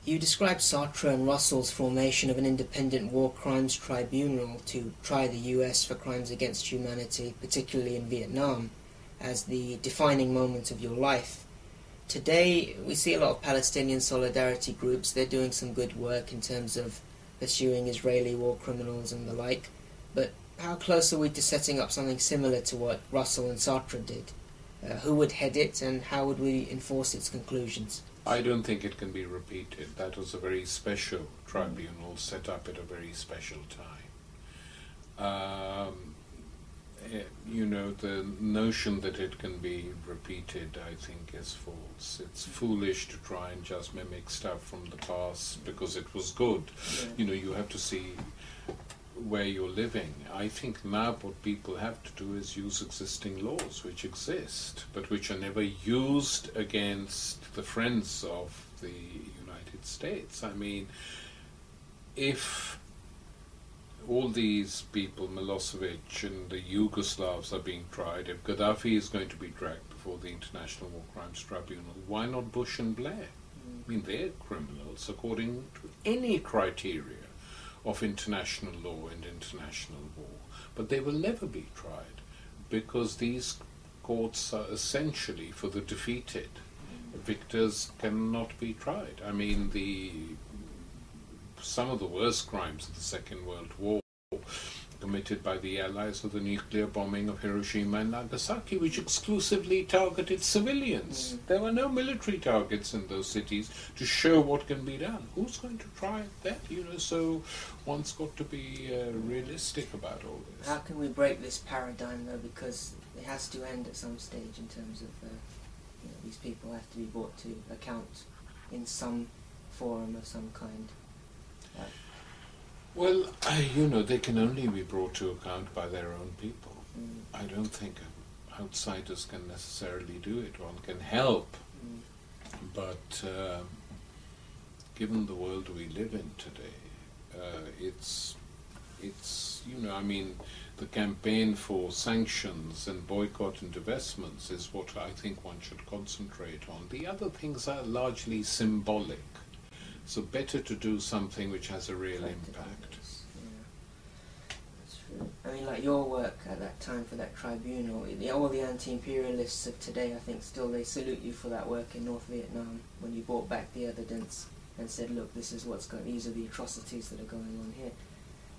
You described Sartre and Russell's formation of an independent war crimes tribunal to try the US for crimes against humanity, particularly in Vietnam, as the defining moment of your life. Today, we see a lot of Palestinian solidarity groups. They're doing some good work in terms of pursuing Israeli war criminals and the like. But how close are we to setting up something similar to what Russell and Sartre did? Who would head it, and how would we enforce its conclusions? I don't think it can be repeated. That was a very special tribunal set up at a very special time. You know, the notion that it can be repeated, I think, is false. It's foolish to try and just mimic stuff from the past because it was good. Yeah. You know, you have to see where you're living. I think now what people have to do is use existing laws which exist, but which are never used against the friends of the United States. I mean, if all these people, Milosevic and the Yugoslavs, are being tried, if Gaddafi is going to be dragged before the International War Crimes Tribunal, why not Bush and Blair? I mean, they're criminals according to any criteria of international law and international law, but they will never be tried because these courts are essentially for the defeated. Victors cannot be tried. I mean, some of the worst crimes of the Second World War committed by the Allies were the nuclear bombing of Hiroshima and Nagasaki, which exclusively targeted civilians. There were no military targets in those cities to show what can be done. Who's going to try that? You know, so one's got to be realistic about all this. How can we break this paradigm, though, because it has to end at some stage in terms of you know, these people have to be brought to account in some forum of some kind. Well, you know, they can only be brought to account by their own people. I don't think outsiders can necessarily do it. One can help, but given the world we live in today, it's you know, I mean, the campaign for sanctions and boycott and divestments is what I think one should concentrate on. The other things are largely symbolic. So better to do something which has a real impact. Yeah. That's true. I mean, like your work at that time for that tribunal, all the anti-imperialists of today, I think still they salute you for that work in North Vietnam when you brought back the evidence and said, look, this is what's going, these are the atrocities that are going on here.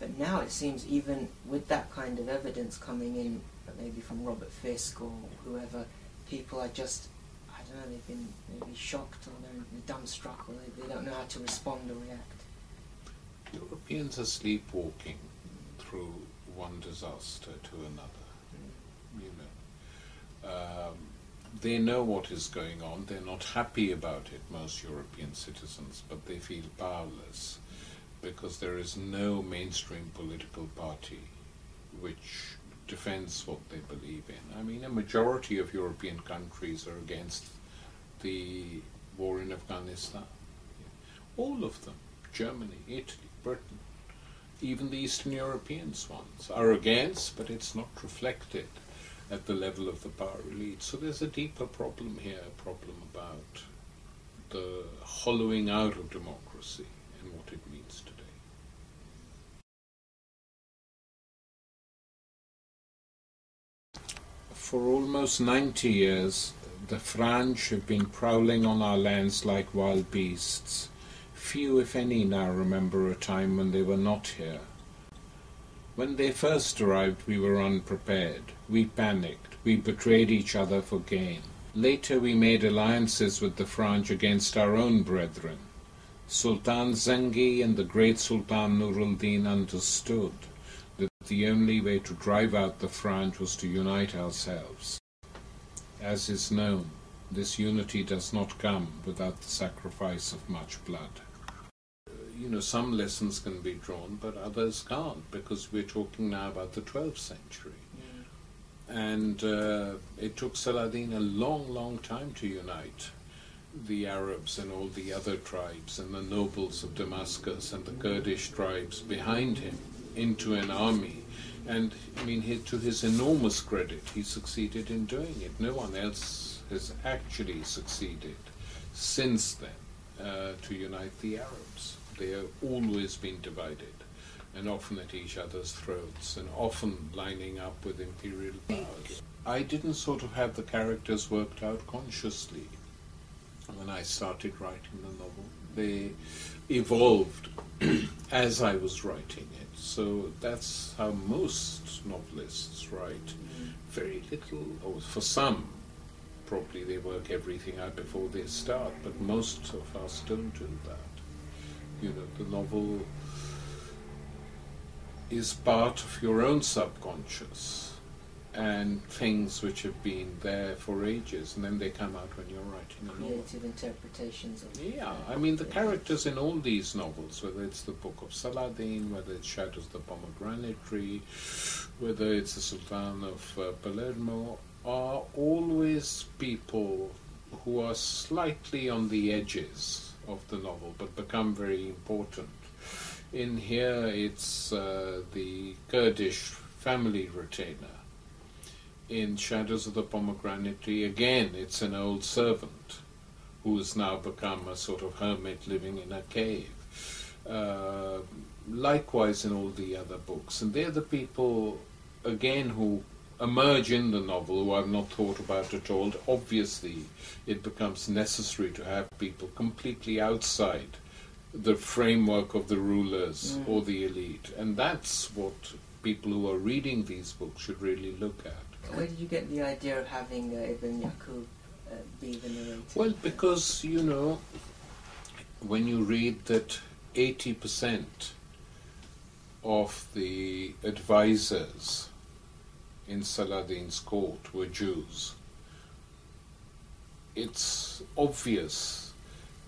But now it seems even with that kind of evidence coming in, maybe from Robert Fisk or whoever, people are just, I don't know, they've been maybe shocked or they're dumbstruck or they don't know how to respond or react. Europeans are sleepwalking through one disaster to another. You know, they know what is going on. They're not happy about it, most European citizens, but they feel powerless because there is no mainstream political party which defends what they believe in. I mean, a majority of European countries are against the war in Afghanistan. All of them, Germany, Italy, Britain, even the Eastern European ones, are against, but it's not reflected at the level of the power elite. So there's a deeper problem here, a problem about the hollowing out of democracy and what it means today. For almost 90 years, the French have been prowling on our lands like wild beasts. Few, if any, now remember a time when they were not here. When they first arrived, we were unprepared. We panicked. We betrayed each other for gain. Later, we made alliances with the French against our own brethren. Sultan Zengi and the great Sultan Nur al-Din understood that the only way to drive out the French was to unite ourselves. As is known, this unity does not come without the sacrifice of much blood. You know, some lessons can be drawn, but others can't, because we're talking now about the 12th century. And it took Saladin a long, long time to unite the Arabs and all the other tribes and the nobles of Damascus and the Kurdish tribes behind him into an army. And, I mean, to his enormous credit, he succeeded in doing it. No one else has actually succeeded since then. to unite the Arabs. They have always been divided, and often at each other's throats, and often lining up with imperial powers. I didn't sort of have the characters worked out consciously when I started writing the novel. They evolved as I was writing it. So that's how most novelists write. Very little, or for some, probably they work everything out before they start, but most of us don't do that. You know, the novel is part of your own subconscious and things which have been there for ages, and then they come out when you're writing a novel. Creative interpretations of I mean, the characters in all these novels, whether it's the Book of Saladin, whether it's Shadows of the Pomegranate Tree, whether it's the Sultan of Palermo, are always people who are slightly on the edges of the novel, but become very important. In here, it's the Kurdish family retainer. In Shadows of the Pomegranate Tree, again, it's an old servant who has now become a sort of hermit living in a cave. Likewise in all the other books. And they're the people, again, who emerge in the novel, who I've not thought about at all. Obviously, it becomes necessary to have people completely outside the framework of the rulers or the elite. And that's what people who are reading these books should really look at. Where did you get the idea of having Ibn Yaqub be the narrator? Well, because, you know, when you read that 80% of the advisors in Saladin's court were Jews, it's obvious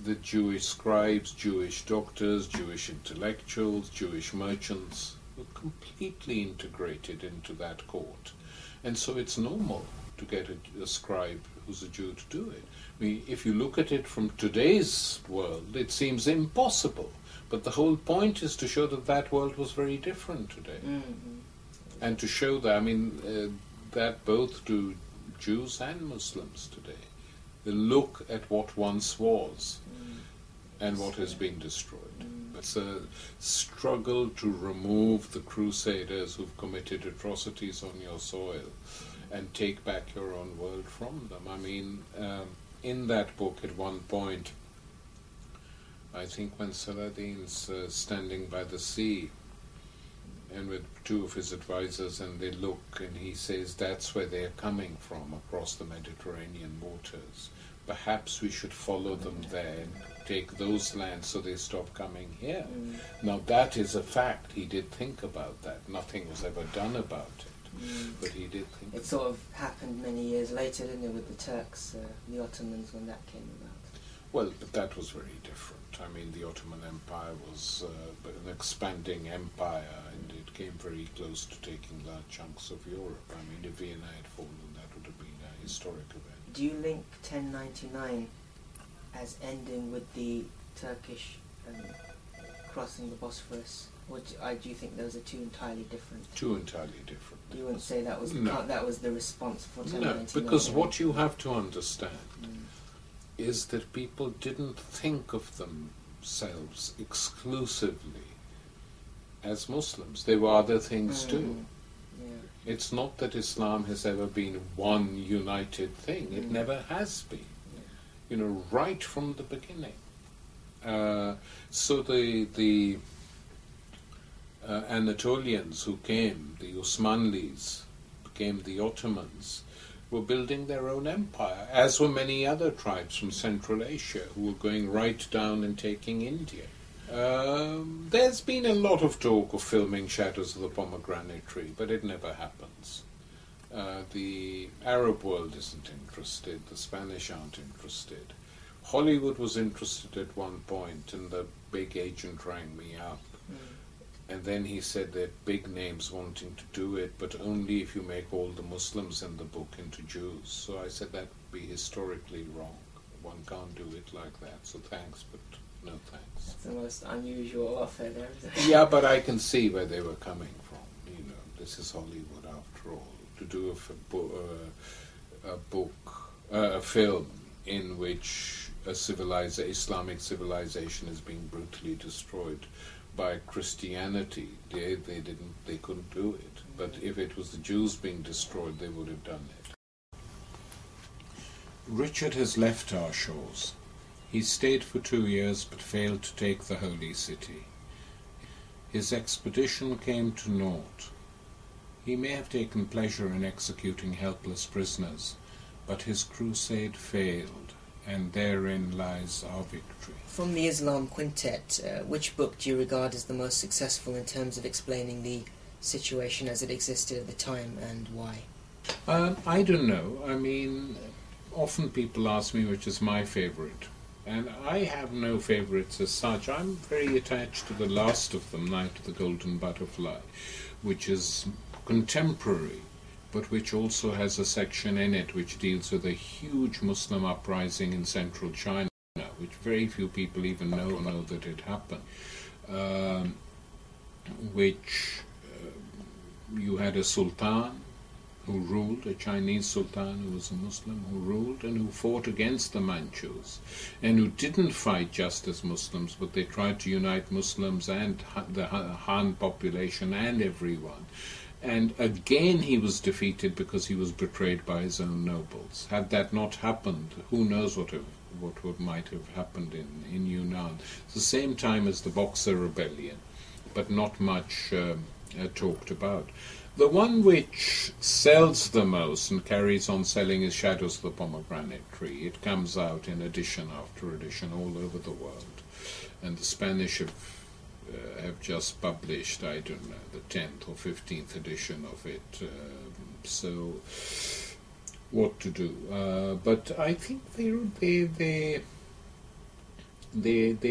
that Jewish scribes, Jewish doctors, Jewish intellectuals, Jewish merchants were completely integrated into that court. And so it's normal to get a scribe who's a Jew to do it. I mean, if you look at it from today's world, it seems impossible. But the whole point is to show that that world was very different today. And to show that, I mean, that both to Jews and Muslims today. They look at what once was and what has been destroyed. It's a struggle to remove the crusaders who've committed atrocities on your soil and take back your own world from them. I mean, in that book at one point, I think when Saladin's standing by the sea and with two of his advisors, and they look and he says, that's where they're coming from, across the Mediterranean waters. Perhaps we should follow them there and take those lands so they stop coming here. Now that is a fact. He did think about that. Nothing was ever done about it. But he did think it sort of happened many years later, didn't it, with the Turks, the Ottomans, when that came about. Well, but that was very different. I mean, the Ottoman Empire was an expanding empire, and it came very close to taking large chunks of Europe. I mean, if Vienna had fallen, that would have been a historic event. Do you link 1099 as ending with the Turkish crossing the Bosphorus, or do you think those are two entirely different? Two entirely different. You wouldn't say that was that was the response for 1099? No, because what you have to understand is that people didn't think of themselves exclusively as Muslims. There were other things too. Yeah. It's not that Islam has ever been one united thing. It never has been. You know, right from the beginning. So the Anatolians who came, the Osmanlis, became the Ottomans, were building their own empire, as were many other tribes from Central Asia who were going right down and taking India. There's been a lot of talk of filming Shadows of the Pomegranate Tree, but it never happens. The Arab world isn't interested, the Spanish aren't interested. Hollywood was interested at one point, and the big agent rang me up. And then he said there are big names wanting to do it, but only if you make all the Muslims in the book into Jews. So I said that would be historically wrong. One can't do it like that. So thanks, but no thanks. That's the most unusual offer there, isn't it? Yeah, but I can see where they were coming from. You know, this is Hollywood after all. To do a film in which Islamic civilization is being brutally destroyed by Christianity. They couldn't do it. But if it was the Jews being destroyed, they would have done it. Richard has left our shores. He stayed for 2 years but failed to take the holy city. His expedition came to naught. He may have taken pleasure in executing helpless prisoners, but his crusade failed, and therein lies our victory. From the Islam Quintet, which book do you regard as the most successful in terms of explaining the situation as it existed at the time, and why? I don't know. I mean, often people ask me which is my favourite, and I have no favourites as such. I'm very attached to the last of them, Night of the Golden Butterfly, which is contemporary, but which also has a section in it which deals with a huge Muslim uprising in central China, which very few people even know that it happened, you had a sultan who ruled, a Chinese sultan who was a Muslim, who ruled and who fought against the Manchus, and who didn't fight just as Muslims, but they tried to unite Muslims and the Han population and everyone. And again he was defeated because he was betrayed by his own nobles. Had that not happened, who knows what might have happened in Yunnan. It's the same time as the Boxer Rebellion, but not much talked about. The one which sells the most and carries on selling is Shadows of the Pomegranate Tree. It comes out in edition after edition all over the world. And the Spanish have just published, I don't know, the 10th or 15th edition of it. So, what to do? But I think they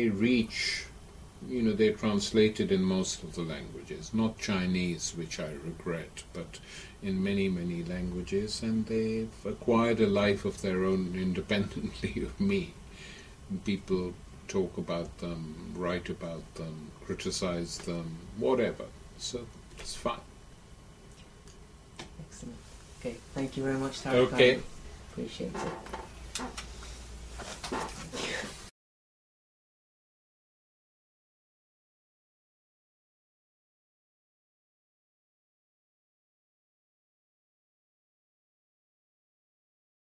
reach. They're translated in most of the languages, not Chinese, which I regret, but in many, many languages, and they've acquired a life of their own independently of me. People talk about them, write about them, criticize them, whatever. So it's fine. Excellent. Okay, thank you very much, Tariq Ali. Okay. Appreciate it. Thank you.